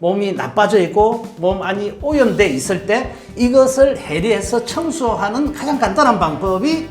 몸이 나빠져 있고 몸 안이 오염돼 있을 때 이것을 해리해서 청소하는 가장 간단한 방법이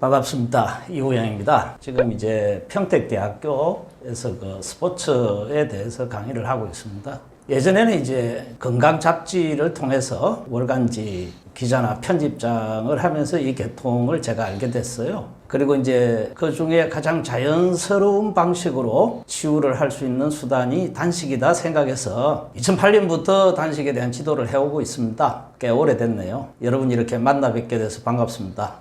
반갑습니다. 이호영입니다. 지금 이제 평택대학교에서 그 스포츠에 대해서 강의를 하고 있습니다. 예전에는 이제 건강 잡지를 통해서 월간지 기자나 편집장을 하면서 이 계통을 제가 알게 됐어요. 그리고 이제 그 중에 가장 자연스러운 방식으로 치유를 할 수 있는 수단이 단식이다 생각해서 2008년부터 단식에 대한 지도를 해오고 있습니다. 꽤 오래됐네요. 여러분 이렇게 만나 뵙게 돼서 반갑습니다.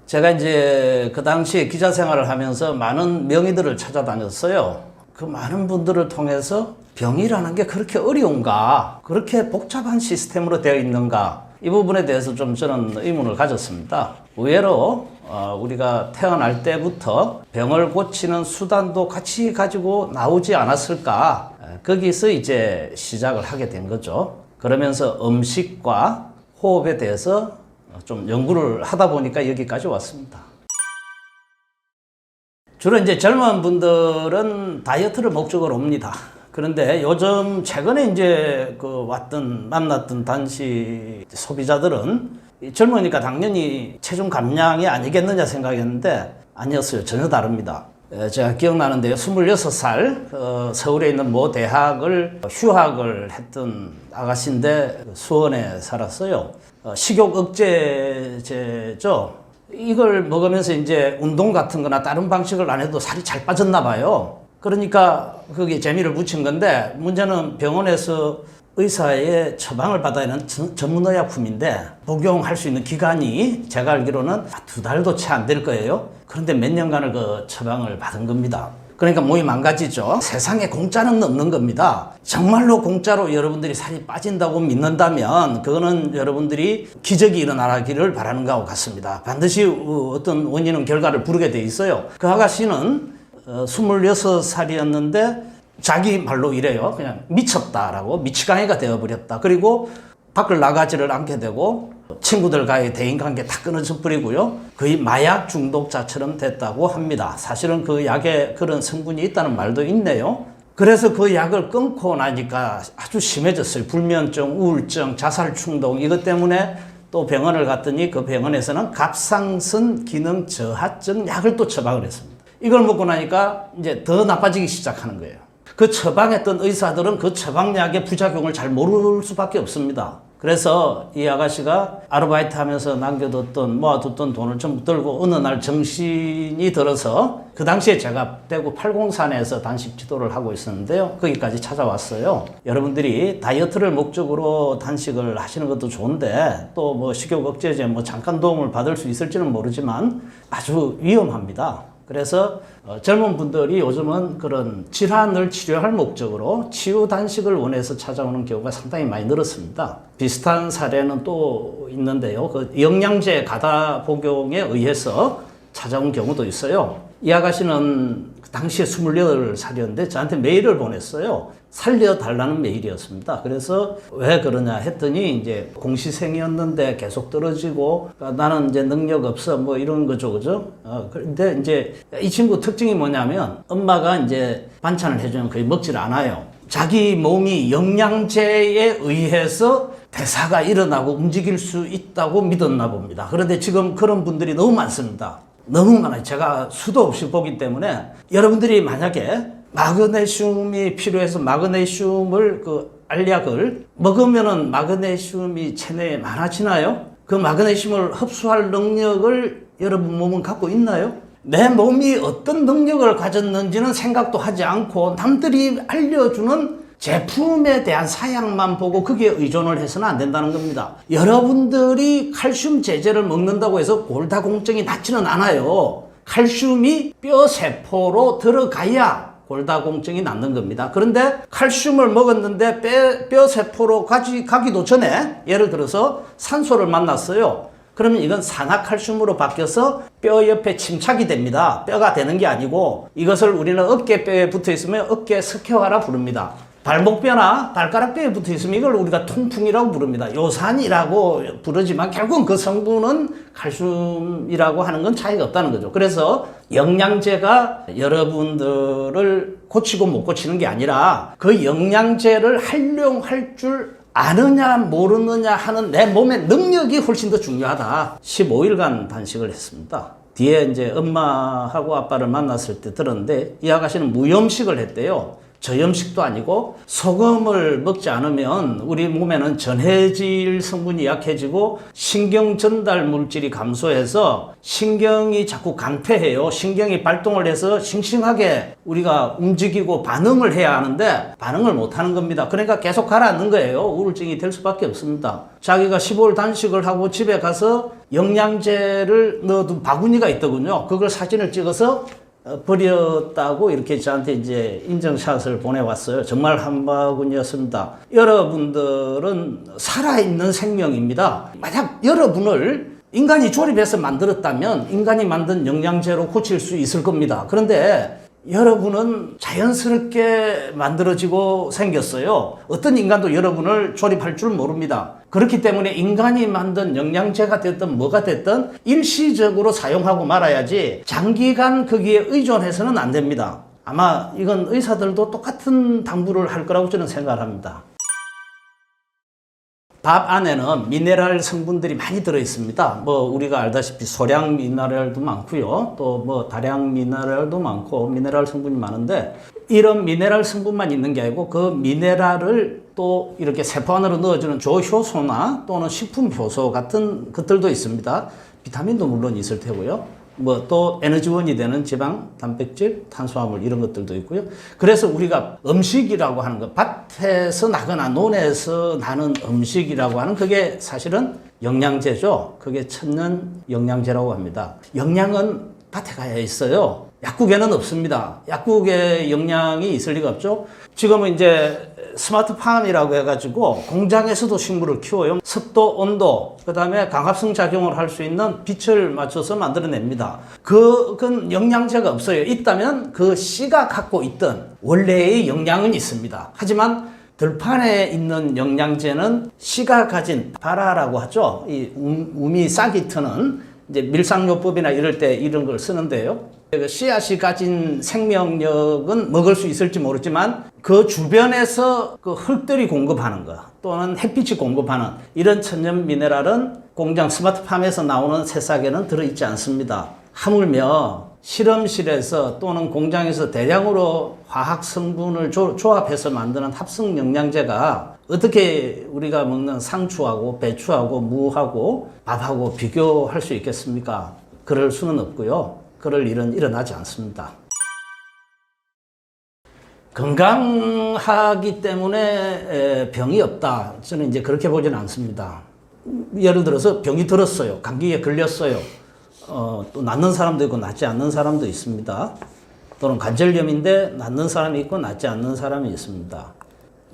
제가 이제 그 당시에 기자 생활을 하면서 많은 명의들을 찾아다녔어요. 그 많은 분들을 통해서 병이라는 게 그렇게 어려운가? 그렇게 복잡한 시스템으로 되어 있는가? 이 부분에 대해서 좀 저는 의문을 가졌습니다. 의외로 우리가 태어날 때부터 병을 고치는 수단도 같이 가지고 나오지 않았을까? 거기서 이제 시작을 하게 된 거죠. 그러면서 음식과 호흡에 대해서 좀 연구를 하다 보니까 여기까지 왔습니다. 주로 이제 젊은 분들은 다이어트를 목적으로 옵니다. 그런데 요즘 최근에 이제 만났던 단식 소비자들은 젊으니까 당연히 체중 감량이 아니겠느냐 생각했는데 아니었어요. 전혀 다릅니다. 제가 기억나는데요. 26살 서울에 있는 모 대학을 휴학을 했던 아가씨인데 수원에 살았어요. 식욕 억제제죠. 이걸 먹으면서 이제 운동 같은 거나 다른 방식을 안 해도 살이 잘 빠졌나 봐요. 그러니까 거기에 재미를 붙인 건데 문제는 병원에서 의사의 처방을 받아야 하는 전문의약품인데 복용할 수 있는 기간이 제가 알기로는 2달도 채 안 될 거예요. 그런데 몇 년간을 그 처방을 받은 겁니다. 그러니까 몸이 망가지죠. 세상에 공짜는 없는 겁니다. 정말로 공짜로 여러분들이 살이 빠진다고 믿는다면 그거는 여러분들이 기적이 일어나기를 바라는 것과 같습니다. 반드시 어떤 원인은 결과를 부르게 돼 있어요. 그 아가씨는 26살이었는데 자기 말로 이래요. 그냥 미쳤다라고 미치광이가 되어버렸다. 그리고 밖을 나가지를 않게 되고 친구들과의 대인관계 다 끊어져 버리고요. 거의 마약 중독자처럼 됐다고 합니다. 사실은 그 약에 그런 성분이 있다는 말도 있네요. 그래서 그 약을 끊고 나니까 아주 심해졌어요. 불면증, 우울증, 자살 충동 이것 때문에 또 병원을 갔더니 그 병원에서는 갑상선 기능 저하증 약을 또 처방을 했습니다. 이걸 먹고 나니까 이제 더 나빠지기 시작하는 거예요. 그 처방했던 의사들은 그 처방약의 부작용을 잘 모를 수밖에 없습니다. 그래서 이 아가씨가 아르바이트 하면서 모아뒀던 돈을 전부 들고 어느 날 정신이 들어서 그 당시에 제가 대구 팔공산에서 단식 지도를 하고 있었는데요. 거기까지 찾아왔어요. 여러분들이 다이어트를 목적으로 단식을 하시는 것도 좋은데 또 뭐 식욕 억제제 잠깐 도움을 받을 수 있을지는 모르지만 아주 위험합니다. 그래서 젊은 분들이 요즘은 그런 질환을 치료할 목적으로 치유 단식을 원해서 찾아오는 경우가 상당히 많이 늘었습니다. 비슷한 사례는 또 있는데요. 그 영양제 가다 복용에 의해서 찾아온 경우도 있어요. 이 아가씨는 당시에 28살이었는데 저한테 메일을 보냈어요. 살려달라는 메일이었습니다. 그래서 왜 그러냐 했더니 이제 공시생이었는데 계속 떨어지고 나는 이제 능력 없어 이런 거죠. 그죠? 그런데 이제 이 친구 특징이 뭐냐면 엄마가 이제 반찬을 해주면 거의 먹질 않아요. 자기 몸이 영양제에 의해서 대사가 일어나고 움직일 수 있다고 믿었나 봅니다. 그런데 지금 그런 분들이 너무 많습니다. 너무 많아요. 제가 수도 없이 보기 때문에 여러분들이 만약에 마그네슘이 필요해서 마그네슘을 알약을 먹으면은 마그네슘이 체내에 많아지나요? 그 마그네슘을 흡수할 능력을 여러분 몸은 갖고 있나요? 내 몸이 어떤 능력을 가졌는지는 생각도 하지 않고 남들이 알려주는 제품에 대한 사양만 보고 거기에 의존을 해서는 안 된다는 겁니다. 여러분들이 칼슘 제제를 먹는다고 해서 골다공증이 낫지는 않아요. 칼슘이 뼈세포로 들어가야 골다공증이 낫는 겁니다. 그런데 칼슘을 먹었는데 뼈세포로 가기도 전에 예를 들어서 산소를 만났어요. 그러면 이건 산화칼슘으로 바뀌어서 뼈 옆에 침착이 됩니다. 뼈가 되는 게 아니고 이것을 우리는 어깨뼈에 붙어 있으면 어깨 석회화라 부릅니다. 발목뼈나 발가락뼈에 붙어 있으면 이걸 우리가 통풍이라고 부릅니다. 요산이라고 부르지만 결국은 그 성분은 칼슘이라고 하는 건 차이가 없다는 거죠. 그래서 영양제가 여러분들을 고치고 못 고치는 게 아니라 그 영양제를 활용할 줄 아느냐 모르느냐 하는 내 몸의 능력이 훨씬 더 중요하다. 15일간 단식을 했습니다. 뒤에 이제 엄마하고 아빠를 만났을 때 들었는데 이 아가씨는 무염식을 했대요. 저염식도 아니고 소금을 먹지 않으면 우리 몸에는 전해질 성분이 약해지고 신경 전달 물질이 감소해서 신경이 자꾸 강퇴해요. 신경이 발동을 해서 싱싱하게 우리가 움직이고 반응을 해야 하는데 반응을 못 하는 겁니다. 그러니까 계속 가라앉는 거예요. 우울증이 될 수밖에 없습니다. 자기가 15일 단식을 하고 집에 가서 영양제를 넣어둔 바구니가 있더군요. 그걸 사진을 찍어서 버렸다고 이렇게 저한테 이제 인증샷을 보내왔어요. 정말 한 바구니였습니다. 여러분들은 살아있는 생명입니다. 만약 여러분을 인간이 조립해서 만들었다면 인간이 만든 영양제로 고칠 수 있을 겁니다. 그런데 여러분은 자연스럽게 만들어지고 생겼어요. 어떤 인간도 여러분을 조립할 줄 모릅니다. 그렇기 때문에 인간이 만든 영양제가 됐든 뭐가 됐든 일시적으로 사용하고 말아야지 장기간 거기에 의존해서는 안 됩니다. 아마 이건 의사들도 똑같은 당부를 할 거라고 저는 생각을 합니다. 밥 안에는 미네랄 성분들이 많이 들어 있습니다. 뭐 우리가 알다시피 소량 미네랄도 많고요. 또 뭐 다량 미네랄도 많고 미네랄 성분이 많은데 이런 미네랄 성분만 있는 게 아니고 그 미네랄을 또 이렇게 세포 안으로 넣어주는 조효소나 또는 식품 효소 같은 것들도 있습니다. 비타민도 물론 있을 테고요. 뭐 또 에너지원이 되는 지방, 단백질, 탄수화물 이런 것들도 있고요. 그래서 우리가 음식이라고 하는 것, 밭에서 나거나 논에서 나는 음식이라고 하는 그게 사실은 영양제죠. 그게 천연 영양제라고 합니다. 영양은 밭에 가야 있어요. 약국에는 없습니다. 약국에 영양이 있을 리가 없죠. 지금은 이제 스마트팜이라고 해가지고 공장에서도 식물을 키워요. 습도, 온도, 그 다음에 광합성 작용을 할 수 있는 빛을 맞춰서 만들어냅니다. 그건 영양제가 없어요. 있다면 그 씨가 갖고 있던 원래의 영양은 있습니다. 하지만 들판에 있는 영양제는 씨가 가진 바라라고 하죠. 이 우미 싹이 트는 이제 밀상요법이나 이럴 때 이런 걸 쓰는데요. 씨앗이 가진 생명력은 먹을 수 있을지 모르지만 그 주변에서 그 흙들이 공급하는 거 또는 햇빛이 공급하는 이런 천연 미네랄은 공장 스마트팜에서 나오는 새싹에는 들어있지 않습니다. 하물며 실험실에서 또는 공장에서 대량으로 화학 성분을 조합해서 만드는 합성 영양제가 어떻게 우리가 먹는 상추하고 배추하고 무하고 밥하고 비교할 수 있겠습니까? 그럴 수는 없고요. 그럴 일은 일어나지 않습니다. 건강하기 때문에 병이 없다. 저는 이제 그렇게 보지는 않습니다. 예를 들어서 병이 들었어요. 감기에 걸렸어요. 또 낫는 사람도 있고 낫지 않는 사람도 있습니다. 또는 관절염인데 낫는 사람이 있고 낫지 않는 사람이 있습니다.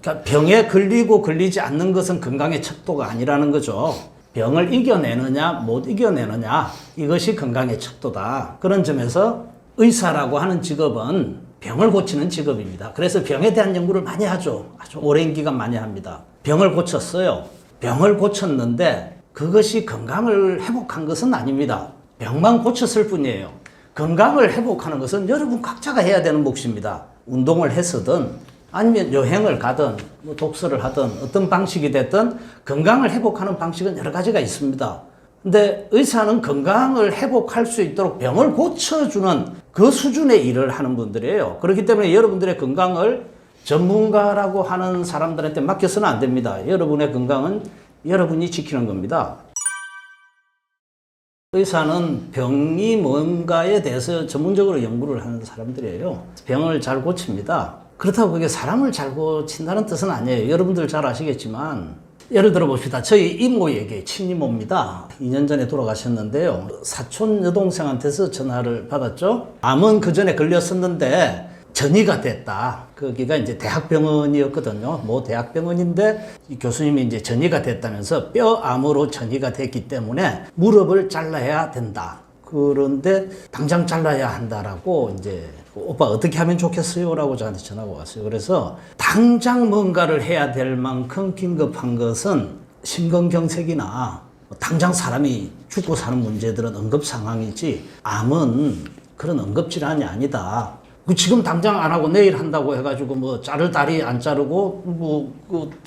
그러니까 병에 걸리고 걸리지 않는 것은 건강의 척도가 아니라는 거죠. 병을 이겨내느냐 못 이겨내느냐 이것이 건강의 척도다. 그런 점에서 의사라고 하는 직업은 병을 고치는 직업입니다. 그래서 병에 대한 연구를 많이 하죠. 아주 오랜 기간 많이 합니다. 병을 고쳤어요. 병을 고쳤는데 그것이 건강을 회복한 것은 아닙니다. 병만 고쳤을 뿐이에요. 건강을 회복하는 것은 여러분 각자가 해야 되는 몫입니다. 운동을 해서든 아니면 여행을 가든 뭐 독서를 하든 어떤 방식이 됐든 건강을 회복하는 방식은 여러 가지가 있습니다. 근데 의사는 건강을 회복할 수 있도록 병을 고쳐주는 그 수준의 일을 하는 분들이에요. 그렇기 때문에 여러분들의 건강을 전문가라고 하는 사람들한테 맡겨서는 안 됩니다. 여러분의 건강은 여러분이 지키는 겁니다. 의사는 병이 뭔가에 대해서 전문적으로 연구를 하는 사람들이에요. 병을 잘 고칩니다. 그렇다고 그게 사람을 잘 고친다는 뜻은 아니에요. 여러분들 잘 아시겠지만 예를 들어 봅시다. 저희 이모에게 친이모입니다. 2년 전에 돌아가셨는데요. 사촌 여동생한테서 전화를 받았죠. 암은 그 전에 걸렸었는데 전이가 됐다. 거기가 이제 대학병원이었거든요. 뭐 대학병원인데 이 교수님이 이제 전이가 됐다면서 뼈암으로 전이가 됐기 때문에 무릎을 잘라야 된다. 그런데 당장 잘라야 한다라고 이제 오빠 어떻게 하면 좋겠어요? 라고 저한테 전화가 왔어요. 그래서 당장 뭔가를 해야 될 만큼 긴급한 것은 심근경색이나 당장 사람이 죽고 사는 문제들은 응급 상황이지 암은 그런 응급질환이 아니다. 지금 당장 안 하고 내일 한다고 해가지고 뭐 자를 다리 안 자르고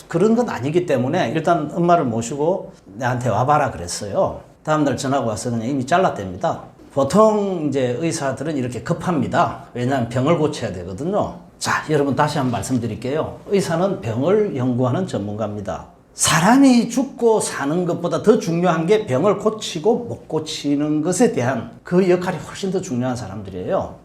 그런 건 아니기 때문에 일단 엄마를 모시고 내한테 와봐라 그랬어요. 다음날 전화가 와서 그냥 이미 잘랐답니다. 보통 이제 의사들은 이렇게 급합니다. 왜냐하면 병을 고쳐야 되거든요. 자, 여러분 다시 한번 말씀드릴게요. 의사는 병을 연구하는 전문가입니다. 사람이 죽고 사는 것보다 더 중요한 게 병을 고치고 못 고치는 것에 대한 그 역할이 훨씬 더 중요한 사람들이에요.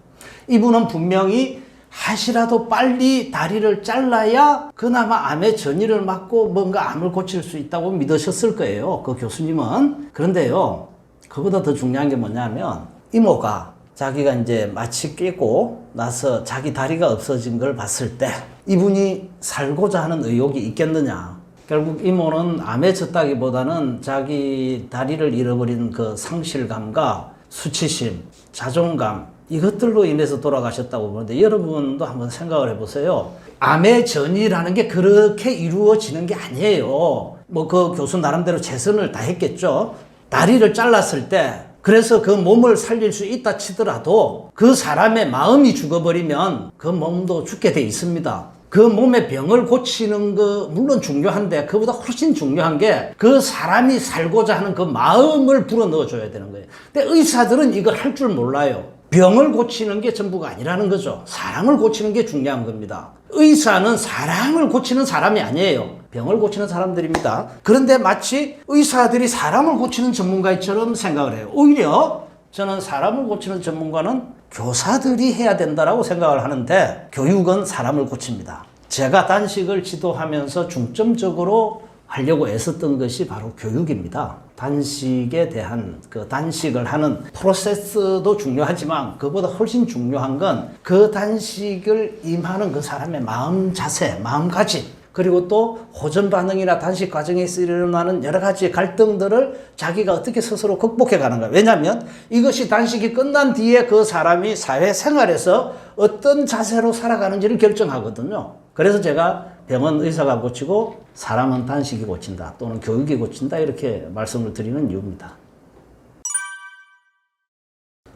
이분은 분명히 하시라도 빨리 다리를 잘라야 그나마 암의 전이를 막고 뭔가 암을 고칠 수 있다고 믿으셨을 거예요. 그 교수님은. 그런데요, 그보다 더 중요한 게 뭐냐면 이모가 자기가 이제 마취 깨고 나서 자기 다리가 없어진 걸 봤을 때 이분이 살고자 하는 의욕이 있겠느냐. 결국 이모는 암에 졌다기보다는 자기 다리를 잃어버린 그 상실감과 수치심, 자존감 이것들로 인해서 돌아가셨다고 보는데 여러분도 한번 생각을 해보세요. 암의 전이라는 게 그렇게 이루어지는 게 아니에요. 뭐 그 교수 나름대로 최선을 다했겠죠. 다리를 잘랐을 때 그래서 그 몸을 살릴 수 있다 치더라도 그 사람의 마음이 죽어버리면 그 몸도 죽게 돼 있습니다. 그 몸의 병을 고치는 거 물론 중요한데 그보다 훨씬 중요한 게 그 사람이 살고자 하는 그 마음을 불어넣어줘야 되는 거예요. 근데 의사들은 이걸 할 줄 몰라요. 병을 고치는 게 전부가 아니라는 거죠. 사람을 고치는 게 중요한 겁니다. 의사는 사람을 고치는 사람이 아니에요. 병을 고치는 사람들입니다. 그런데 마치 의사들이 사람을 고치는 전문가처럼 생각을 해요. 오히려 저는 사람을 고치는 전문가는 교사들이 해야 된다라고 생각을 하는데 교육은 사람을 고칩니다. 제가 단식을 지도하면서 중점적으로 하려고 애썼던 것이 바로 교육입니다. 단식에 대한 그 단식을 하는 프로세스도 중요하지만 그보다 훨씬 중요한 건 그 단식을 임하는 그 사람의 마음 자세, 마음가짐 그리고 또 호전 반응이나 단식 과정에서 일어나는 여러 가지 갈등들을 자기가 어떻게 스스로 극복해 가는 거예요. 왜냐하면 이것이 단식이 끝난 뒤에 그 사람이 사회생활에서 어떤 자세로 살아가는지를 결정하거든요. 그래서 제가 병은 의사가 고치고 사람은 단식이 고친다 또는 교육이 고친다 이렇게 말씀을 드리는 이유입니다.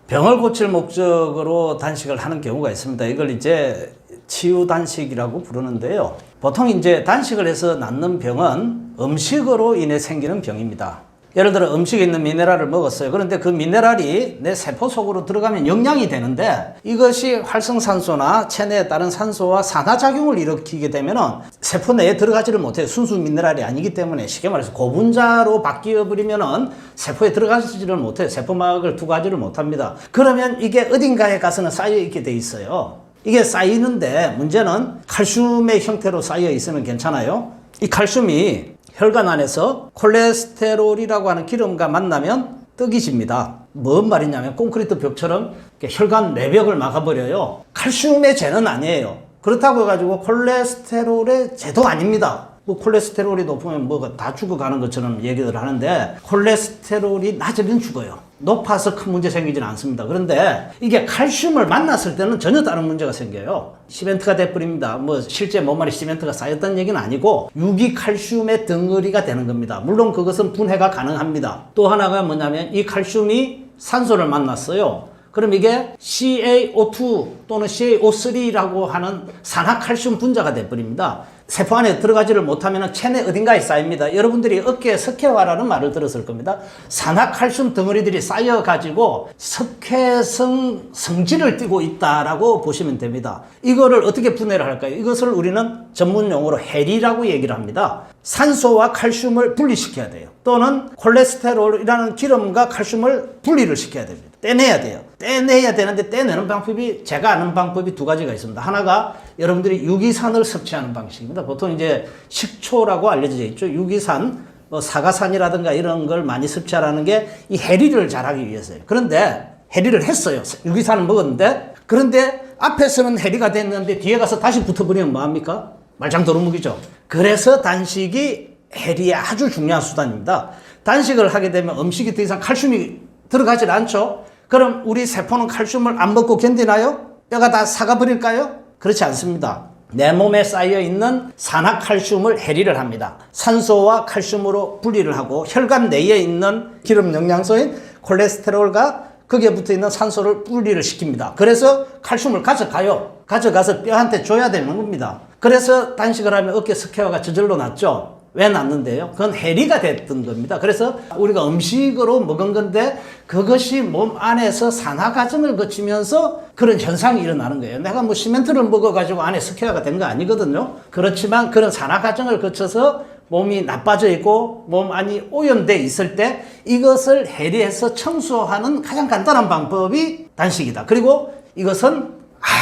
병을 고칠 목적으로 단식을 하는 경우가 있습니다. 이걸 이제 치유 단식이라고 부르는데요. 보통 이제 단식을 해서 낫는 병은 음식으로 인해 생기는 병입니다. 예를 들어 음식에 있는 미네랄을 먹었어요. 그런데 그 미네랄이 내 세포 속으로 들어가면 영양이 되는데 이것이 활성산소나 체내에 따른 산소와 산화작용을 일으키게 되면 세포 내에 들어가지를 못해요. 순수 미네랄이 아니기 때문에 쉽게 말해서 고분자로 바뀌어버리면 세포에 들어가지를 못해요. 세포막을 투과하지를 못합니다. 그러면 이게 어딘가에 가서는 쌓여있게 돼 있어요. 이게 쌓이는데 문제는 칼슘의 형태로 쌓여 있으면 괜찮아요. 이 칼슘이 혈관 안에서 콜레스테롤이라고 하는 기름과 만나면 떡이 집니다. 뭔 말이냐면 콘크리트 벽처럼 혈관 내벽을 막아버려요. 칼슘의 죄는 아니에요. 그렇다고 해가지고 콜레스테롤의 죄도 아닙니다. 뭐 콜레스테롤이 높으면 뭐가 다 죽어가는 것처럼 얘기를 하는데 콜레스테롤이 낮으면 죽어요. 높아서 큰 문제 생기지는 않습니다. 그런데 이게 칼슘을 만났을 때는 전혀 다른 문제가 생겨요. 시멘트가 돼버립니다. 뭐 실제 몸 안에 시멘트가 쌓였다는 얘기는 아니고 유기칼슘의 덩어리가 되는 겁니다. 물론 그것은 분해가 가능합니다. 또 하나가 뭐냐면 이 칼슘이 산소를 만났어요. 그럼 이게 CaO2 또는 CaO3라고 하는 산화칼슘 분자가 돼버립니다. 세포 안에 들어가지를 못하면 체내 어딘가에 쌓입니다. 여러분들이 어깨에 석회화라는 말을 들었을 겁니다. 산화칼슘 덩어리들이 쌓여가지고 석회성 성질을 띠고 있다라고 보시면 됩니다. 이거를 어떻게 분해를 할까요? 이것을 우리는 전문 용어로 해리라고 얘기를 합니다. 산소와 칼슘을 분리시켜야 돼요. 또는 콜레스테롤이라는 기름과 칼슘을 분리를 시켜야 됩니다. 떼내야 돼요. 떼내야 되는데 떼내는 방법이 제가 아는 방법이 두 가지가 있습니다. 하나가 여러분들이 유기산을 섭취하는 방식입니다. 보통 이제 식초라고 알려져 있죠. 유기산, 사과산이라든가 이런 걸 많이 섭취하라는 게 이 해리를 잘하기 위해서예요. 그런데 해리를 했어요. 유기산을 먹었는데 그런데 앞에서는 해리가 됐는데 뒤에 가서 다시 붙어버리면 뭐합니까? 말짱 도루묵이죠. 그래서 단식이 해리의 아주 중요한 수단입니다. 단식을 하게 되면 음식이 더 이상 칼슘이 들어가질 않죠. 그럼 우리 세포는 칼슘을 안 먹고 견디나요? 뼈가 다 삭아버릴까요? 그렇지 않습니다. 내 몸에 쌓여있는 산화칼슘을 해리를 합니다. 산소와 칼슘으로 분리를 하고 혈관 내에 있는 기름 영양소인 콜레스테롤과 거기에 붙어있는 산소를 분리를 시킵니다. 그래서 칼슘을 가져가요. 가져가서 뼈한테 줘야 되는 겁니다. 그래서 단식을 하면 어깨 스퀘어가 저절로 낫죠. 왜 낫는데요? 그건 해리가 됐던 겁니다. 그래서 우리가 음식으로 먹은 건데 그것이 몸 안에서 산화 과정을 거치면서 그런 현상이 일어나는 거예요. 내가 뭐 시멘트를 먹어가지고 안에 스퀘어가 된 거 아니거든요. 그렇지만 그런 산화 과정을 거쳐서 몸이 나빠져 있고 몸 안이 오염돼 있을 때 이것을 해리해서 청소하는 가장 간단한 방법이 단식이다. 그리고 이것은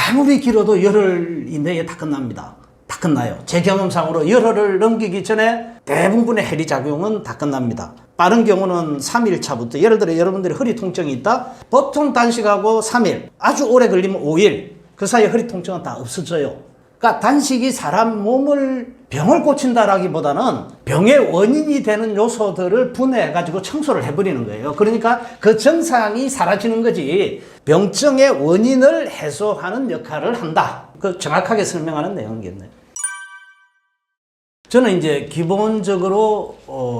아무리 길어도 열흘 이내에 다 끝납니다. 다 끝나요. 제 경험상으로 열흘을 넘기기 전에 대부분의 해리 작용은 다 끝납니다. 빠른 경우는 3일 차부터, 예를 들어 여러분들이 허리 통증이 있다? 보통 단식하고 3일, 아주 오래 걸리면 5일, 그 사이에 허리 통증은 다 없어져요. 그러니까 단식이 사람 몸을 병을 고친다라기보다는 병의 원인이 되는 요소들을 분해해가지고 청소를 해버리는 거예요. 그러니까 그 증상이 사라지는 거지 병증의 원인을 해소하는 역할을 한다. 그 정확하게 설명하는 내용이겠네요. 저는 이제 기본적으로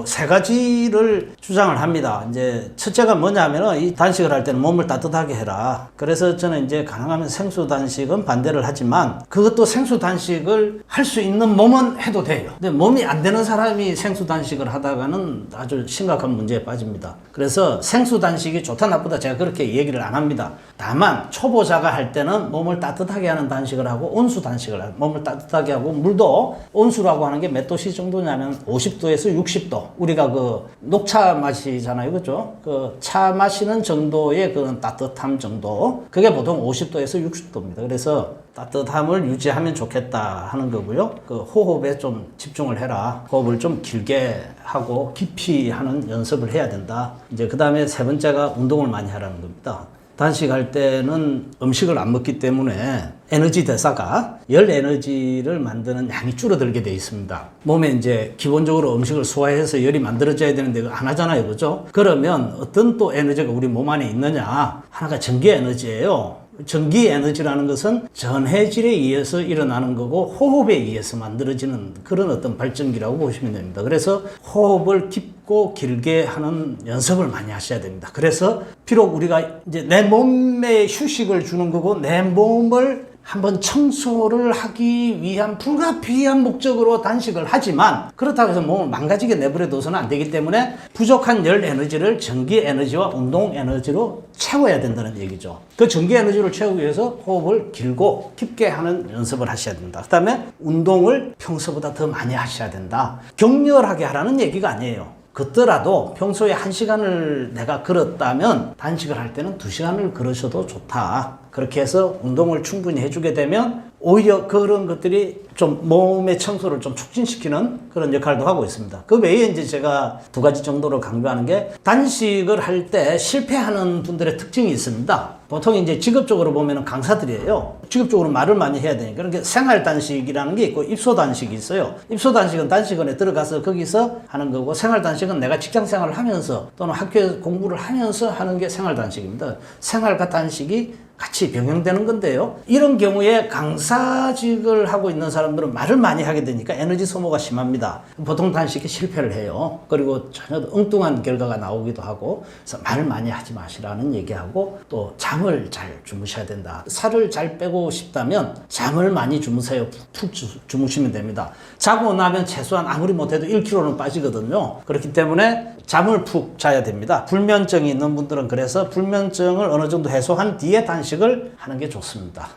세 가지를 주장을 합니다. 이제 첫째가 뭐냐면은 이 단식을 할 때는 몸을 따뜻하게 해라. 그래서 저는 이제 가능하면 생수 단식은 반대를 하지만 그것도 생수 단식을 할 수 있는 몸은 해도 돼요. 근데 몸이 안 되는 사람이 생수 단식을 하다가는 아주 심각한 문제에 빠집니다. 그래서 생수 단식이 좋다 나쁘다 제가 그렇게 얘기를 안 합니다. 다만 초보자가 할 때는 몸을 따뜻하게 하는 단식을 하고 온수 단식을 하고 몸을 따뜻하게 하고 물도 온수라고 하는 게 몇 도씨 정도냐면 50도에서 60도. 우리가 그 녹차 마시잖아요. 그죠? 그 차 마시는 정도의 그런 따뜻함 정도. 그게 보통 50도에서 60도입니다. 그래서 따뜻함을 유지하면 좋겠다 하는 거고요. 그 호흡에 좀 집중을 해라. 호흡을 좀 길게 하고 깊이 하는 연습을 해야 된다. 이제 그 다음에 세 번째가 운동을 많이 하라는 겁니다. 단식할 때는 음식을 안 먹기 때문에 에너지 대사가 열 에너지를 만드는 양이 줄어들게 돼 있습니다. 몸에 이제 기본적으로 음식을 소화해서 열이 만들어져야 되는데 그거 안 하잖아요. 그죠? 그러면 어떤 또 에너지가 우리 몸 안에 있느냐? 하나가 전기 에너지예요. 전기 에너지라는 것은 전해질에 의해서 일어나는 거고 호흡에 의해서 만들어지는 그런 어떤 발전기라고 보시면 됩니다. 그래서 호흡을 깊고 길게 하는 연습을 많이 하셔야 됩니다. 그래서 비록 우리가 이제 내 몸에 휴식을 주는 거고 내 몸을 한번 청소를 하기 위한 불가피한 목적으로 단식을 하지만 그렇다고 해서 몸을 망가지게 내버려둬서는 안 되기 때문에 부족한 열 에너지를 전기 에너지와 운동 에너지로 채워야 된다는 얘기죠. 그 전기 에너지를 채우기 위해서 호흡을 길고 깊게 하는 연습을 하셔야 된다. 그 다음에 운동을 평소보다 더 많이 하셔야 된다. 격렬하게 하라는 얘기가 아니에요. 걷더라도 평소에 1시간을 내가 걸었다면 단식을 할 때는 2시간을 걸으셔도 좋다. 그렇게 해서 운동을 충분히 해주게 되면 오히려 그런 것들이 좀 몸의 청소를 좀 촉진시키는 그런 역할도 하고 있습니다. 그 외에 이제 제가 2가지 정도로 강조하는 게 단식을 할 때 실패하는 분들의 특징이 있습니다. 보통 이제 직업적으로 보면 강사들이에요. 직업적으로 말을 많이 해야 되니까. 그러니까 생활 단식이라는 게 있고 입소 단식이 있어요. 입소 단식은 단식원에 들어가서 거기서 하는 거고 생활 단식은 내가 직장 생활을 하면서 또는 학교에서 공부를 하면서 하는 게 생활 단식입니다. 생활과 단식이 같이 병행되는 건데요. 이런 경우에 강사직을 하고 있는 사람들은 말을 많이 하게 되니까 에너지 소모가 심합니다. 보통 단식에 실패를 해요. 그리고 전혀 엉뚱한 결과가 나오기도 하고 그래서 말을 많이 하지 마시라는 얘기하고 또 잠을 잘 주무셔야 된다. 살을 잘 빼고 싶다면 잠을 많이 주무세요. 푹 주무시면 됩니다. 자고 나면 최소한 아무리 못해도 1kg는 빠지거든요. 그렇기 때문에 잠을 푹 자야 됩니다. 불면증이 있는 분들은 그래서 불면증을 어느 정도 해소한 뒤에 단식을 하는 게 좋습니다.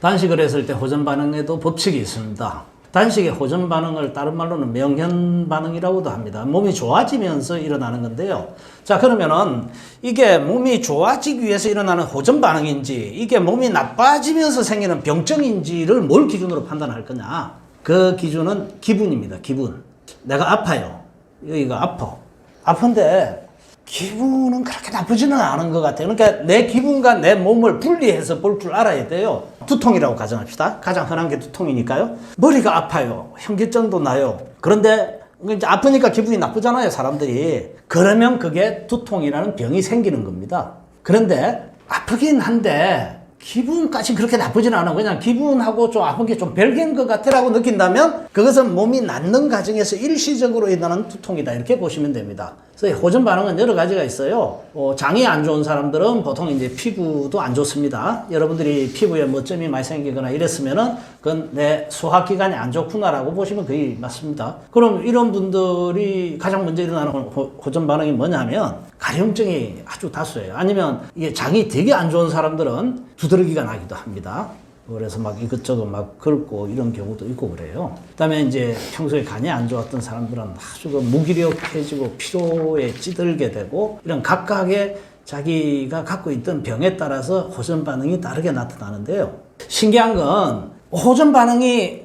단식을 했을 때 호전 반응에도 법칙이 있습니다. 단식의 호전 반응을 다른 말로는 명현 반응이라고도 합니다. 몸이 좋아지면서 일어나는 건데요. 자, 그러면은 이게 몸이 좋아지기 위해서 일어나는 호전 반응인지 이게 몸이 나빠지면서 생기는 병증인지를 뭘 기준으로 판단할 거냐? 그 기준은 기분입니다. 기분. 내가 아파요. 여기가 아파. 아픈데 기분은 그렇게 나쁘지는 않은 것 같아요. 그러니까 내 기분과 내 몸을 분리해서 볼 줄 알아야 돼요. 두통이라고 가정합시다. 가장 흔한 게 두통이니까요. 머리가 아파요. 현기증도 나요. 그런데 이제 아프니까 기분이 나쁘잖아요, 사람들이. 그러면 그게 두통이라는 병이 생기는 겁니다. 그런데 아프긴 한데 기분까지 그렇게 나쁘지는 않아. 그냥 기분하고 좀 아픈 게 좀 별개인 것 같아라고 느낀다면 그것은 몸이 낫는 과정에서 일시적으로 일어나는 두통이다. 이렇게 보시면 됩니다. 그래서 호전 반응은 여러 가지가 있어요. 장이 안 좋은 사람들은 보통 이제 피부도 안 좋습니다. 여러분들이 피부에 뭐 점이 많이 생기거나 이랬으면은 그건 내 소화기관이 안 좋구나라고 보시면 거의 맞습니다. 그럼 이런 분들이 가장 먼저 일어나는 호전 반응이 뭐냐면 가려움증이 아주 다수예요. 아니면 이게 장이 되게 안 좋은 사람들은 두드러기가 나기도 합니다. 그래서 막 이것저것 막 긁고 이런 경우도 있고 그래요. 그다음에 이제 평소에 간이 안 좋았던 사람들은 아주 그 무기력해지고 피로에 찌들게 되고 이런 각각의 자기가 갖고 있던 병에 따라서 호전 반응이 다르게 나타나는데요. 신기한 건 호전 반응이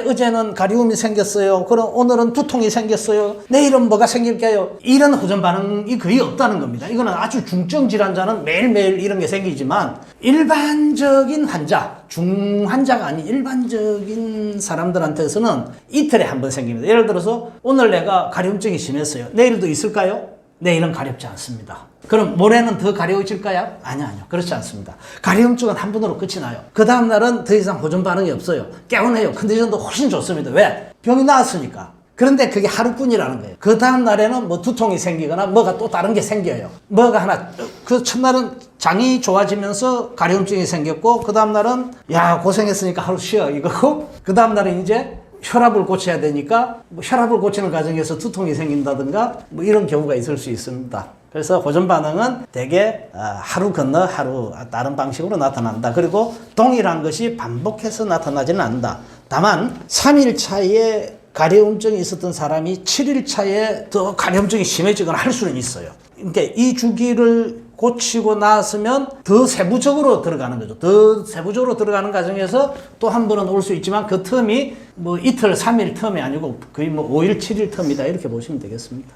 어제는 가려움이 생겼어요. 그럼 오늘은 두통이 생겼어요. 내일은 뭐가 생길까요? 이런 호전 반응이 거의 없다는 겁니다. 이거는 아주 중증 질환자는 매일매일 이런 게 생기지만 일반적인 환자, 중환자가 아닌 일반적인 사람들한테서는 이틀에 한 번 생깁니다. 예를 들어서 오늘 내가 가려움증이 심했어요. 내일도 있을까요? 내일은 가렵지 않습니다. 그럼 모레는 더 가려워질까요? 아니요. 그렇지 않습니다. 가려움증은 한 번으로 끝이 나요. 그 다음날은 더 이상 호전 반응이 없어요. 개운해요. 컨디션도 훨씬 좋습니다. 왜? 병이 나았으니까. 그런데 그게 하루뿐이라는 거예요. 그 다음날에는 뭐 두통이 생기거나 뭐가 또 다른 게 생겨요. 뭐가 하나, 그 첫날은 장이 좋아지면서 가려움증이 생겼고, 그 다음날은 야, 고생했으니까 하루 쉬어. 이거고, 그 다음날은 이제 혈압을 고쳐야 되니까 뭐 혈압을 고치는 과정에서 두통이 생긴다든가 뭐 이런 경우가 있을 수 있습니다. 그래서 호전 반응은 대개 하루 건너 하루 다른 방식으로 나타난다. 그리고 동일한 것이 반복해서 나타나지는 않는다. 다만 3일 차에 가려움증이 있었던 사람이 7일 차에 더 가려움증이 심해지거나 할 수는 있어요. 그러니까 이 주기를 고치고 나서면 더 세부적으로 들어가는 거죠. 더 세부적으로 들어가는 과정에서 또 한 번은 올 수 있지만 그 텀이 뭐 이틀, 3일 텀이 아니고 거의 뭐 5일, 7일 텀이다. 이렇게 보시면 되겠습니다.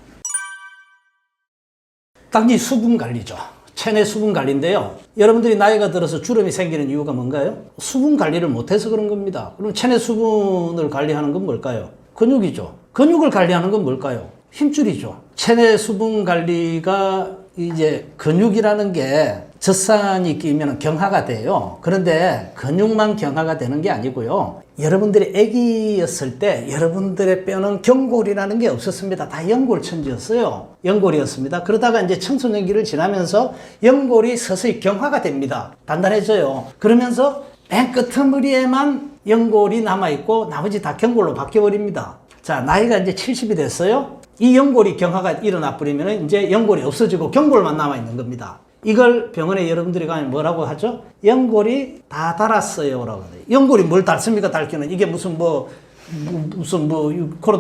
단지 수분 관리죠. 체내 수분 관리인데요. 여러분들이 나이가 들어서 주름이 생기는 이유가 뭔가요? 수분 관리를 못해서 그런 겁니다. 그럼 체내 수분을 관리하는 건 뭘까요? 근육이죠. 근육을 관리하는 건 뭘까요? 힘줄이죠. 체내 수분 관리가 이제 근육이라는 게 젖산이 끼면 경화가 돼요. 그런데 근육만 경화가 되는 게 아니고요. 여러분들이 아기였을 때 여러분들의 뼈는 경골이라는 게 없었습니다. 다 연골천지였어요. 연골이었습니다. 그러다가 이제 청소년기를 지나면서 연골이 서서히 경화가 됩니다. 단단해져요. 그러면서 맨 끄트머리에만 연골이 남아있고 나머지 다 경골로 바뀌어버립니다. 자, 나이가 이제 70이 됐어요. 이 연골이 경화가 일어나 버리면 이제 연골이 없어지고 경골만 남아있는 겁니다. 이걸 병원에 여러분들이 가면 뭐라고 하죠? 연골이 다 닳았어요. 라고 하죠. 연골이 뭘 닳습니까? 닳기는. 이게 무슨 코로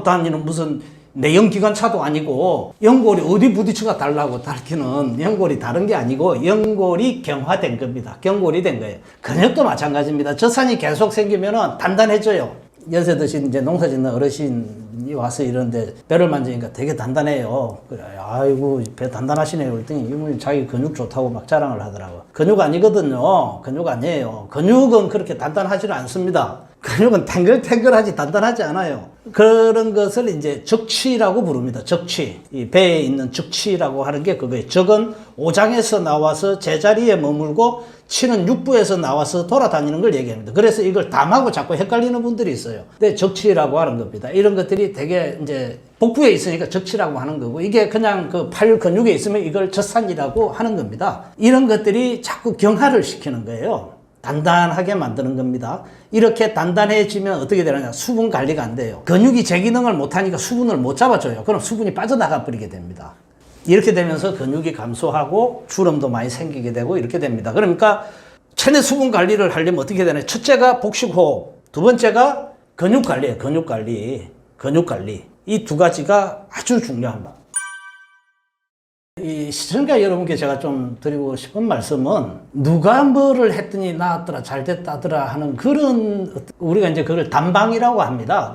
다니는 무슨 내연기관차도 아니고 연골이 어디 부딪혀가 달라고 닳기는 연골이 다른 게 아니고 연골이 경화된 겁니다. 경골이 된 거예요. 근육도 마찬가지입니다. 젖산이 계속 생기면 단단해져요. 연세 드신 이제 농사 짓는 어르신이 와서 이러는데 뼈를 만지니까 되게 단단해요. 그래, 아이고, 배 단단하시네요. 그랬더니 이분이 자기 근육 좋다고 막 자랑을 하더라고. 근육 아니거든요. 근육 아니에요. 근육은 그렇게 단단하지는 않습니다. 근육은 탱글탱글하지 단단하지 않아요. 그런 것을 이제 적취라고 부릅니다. 적취. 이 배에 있는 적취라고 하는 게 그거예요. 적은 오장에서 나와서 제자리에 머물고 치는 육부에서 나와서 돌아다니는 걸 얘기합니다. 그래서 이걸 담하고 자꾸 헷갈리는 분들이 있어요. 근데 적취라고 하는 겁니다. 이런 것들이 되게 이제 복부에 있으니까 적취라고 하는 거고, 이게 그냥 그 팔 근육에 있으면 이걸 젖산이라고 하는 겁니다. 이런 것들이 자꾸 경화를 시키는 거예요. 단단하게 만드는 겁니다. 이렇게 단단해지면 어떻게 되느냐? 수분 관리가 안 돼요. 근육이 제 기능을 못하니까 수분을 못 잡아줘요. 그럼 수분이 빠져나가 버리게 됩니다. 이렇게 되면서 근육이 감소하고 주름도 많이 생기게 되고 이렇게 됩니다. 그러니까 체내 수분 관리를 하려면 어떻게 되나요? 첫째가 복식호흡, 두 번째가 근육 관리예요. 근육 관리. 이 두 가지가 아주 중요합니다. 이 시청자 여러분께 제가 좀 드리고 싶은 말씀은 누가 뭐를 했더니 나았더라, 잘 됐다더라 하는 그런, 우리가 이제 그걸 단방이라고 합니다.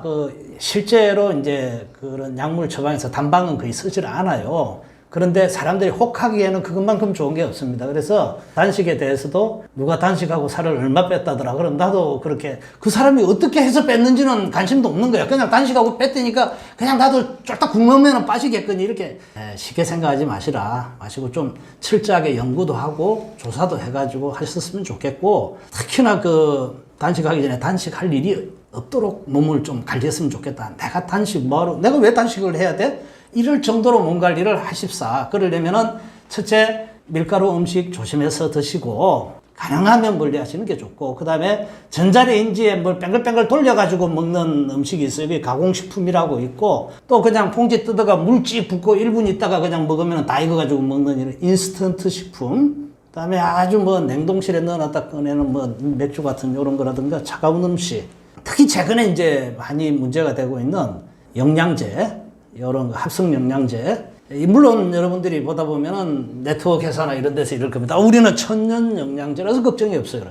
실제로 이제 그런 약물 처방에서 단방은 거의 쓰질 않아요. 그런데 사람들이 혹하기에는 그것만큼 좋은 게 없습니다. 그래서 단식에 대해서도 누가 단식하고 살을 얼마 뺐다더라. 그럼 나도 그렇게 그 사람이 어떻게 해서 뺐는지는 관심도 없는 거야. 그냥 단식하고 뺐다니까 그냥 나도 쫄딱 굶으면 빠지겠거니 이렇게 쉽게 생각하지 마시고 좀 철저하게 연구도 하고 조사도 해가지고 하셨으면 좋겠고 특히나 그 단식하기 전에 단식할 일이 없도록 몸을 좀 관리했으면 좋겠다. 내가 단식 뭐하러 내가 왜 단식을 해야 돼? 이럴 정도로 몸 관리를 하십사. 그러려면은 첫째 밀가루 음식 조심해서 드시고 가능하면 멀리 하시는 게 좋고 그 다음에 전자레인지에 뭘 뺑글뺑글 돌려가지고 먹는 음식이 있어요. 이게 가공식품이라고 있고 또 그냥 봉지 뜯어가 물찌 붓고 1분 있다가 그냥 먹으면 다 익어가지고 먹는 이런 인스턴트 식품. 그 다음에 아주 뭐 냉동실에 넣어놨다 꺼내는 뭐 맥주 같은 이런 거라든가 차가운 음식. 특히 최근에 이제 많이 문제가 되고 있는 영양제. 이런 거 합성 영양제. 물론 여러분들이 보다 보면은 네트워크 회사나 이런 데서 이럴 겁니다. 우리는 천연 영양제라서 걱정이 없어요.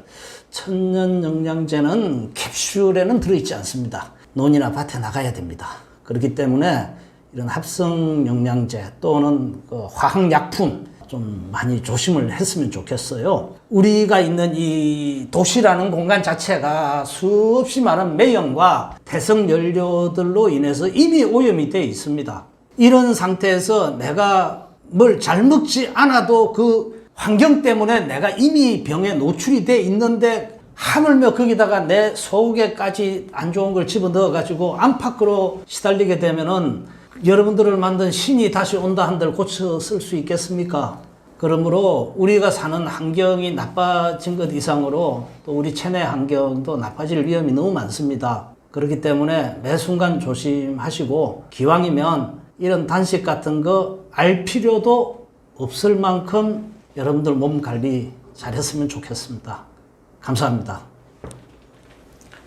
천연 영양제는 캡슐에는 들어있지 않습니다. 논이나 밭에 나가야 됩니다. 그렇기 때문에 이런 합성 영양제 또는 그 화학약품 좀 많이 조심을 했으면 좋겠어요. 우리가 있는 이 도시라는 공간 자체가 수없이 많은 매연과 태석 연료들로 인해서 이미 오염이 되어 있습니다. 이런 상태에서 내가 뭘 잘 먹지 않아도 그 환경 때문에 내가 이미 병에 노출이 돼 있는데 하물며 거기다가 내 속에까지 안 좋은 걸 집어넣어 가지고 안팎으로 시달리게 되면은 여러분들을 만든 신이 다시 온다 한들 고쳐 쓸 수 있겠습니까? 그러므로 우리가 사는 환경이 나빠진 것 이상으로 또 우리 체내 환경도 나빠질 위험이 너무 많습니다. 그렇기 때문에 매 순간 조심하시고 기왕이면 이런 단식 같은 거 알 필요도 없을 만큼 여러분들 몸 관리 잘했으면 좋겠습니다. 감사합니다.